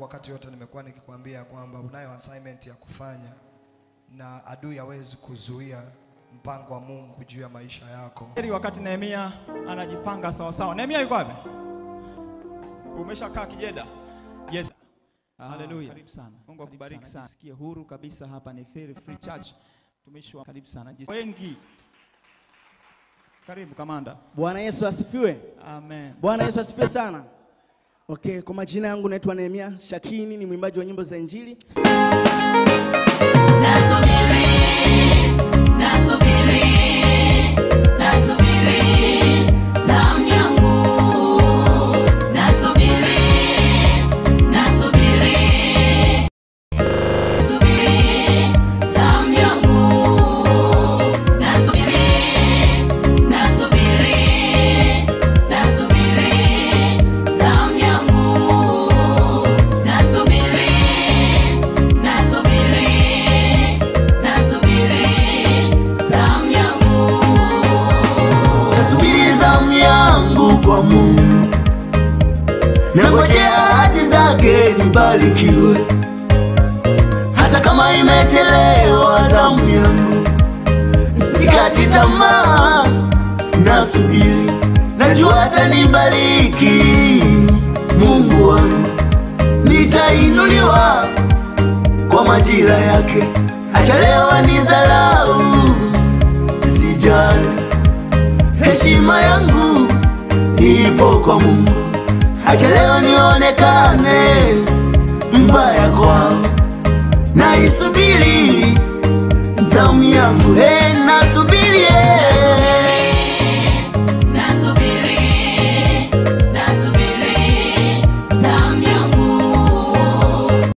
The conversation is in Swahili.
wakati wote nimekuwa nikikwambia kwamba unayo assignment ya kufanya na adui hawezi kuzuia mpango wa Mungu juu ya maisha yako. Wakati Nehemia anajipanga sawa sawa. Nehemia yuko wapi? Umeshakaa kijeda? Yes. Hallelujah. Karibu sana. Mungu akubariki sana. Sikie huru kabisa, hapa ni Free Church. Tumeshwa, karibu sana. Wengi. Karibu kamanda. Bwana Yesu asifiwe. Amen. Bwana Yesu asifiwe sana. Okay, kwa majina yangu naitwa Nehemia Shakini, ni mwimbaji wa nyimbo za Injili. Nangojea ahadi zake nibarikiwe, hata kama imechelewa zamu yangu. Sikati tamaa, nasubiri, najua atanibariki Mungu wangu. Nitainuliwa kwa majira yake, acha leo anidharau, sijali. Heshima yangu ipo kwa Mungu, acha leo nionekane mbaya kwao, naisubiri zamu yangu.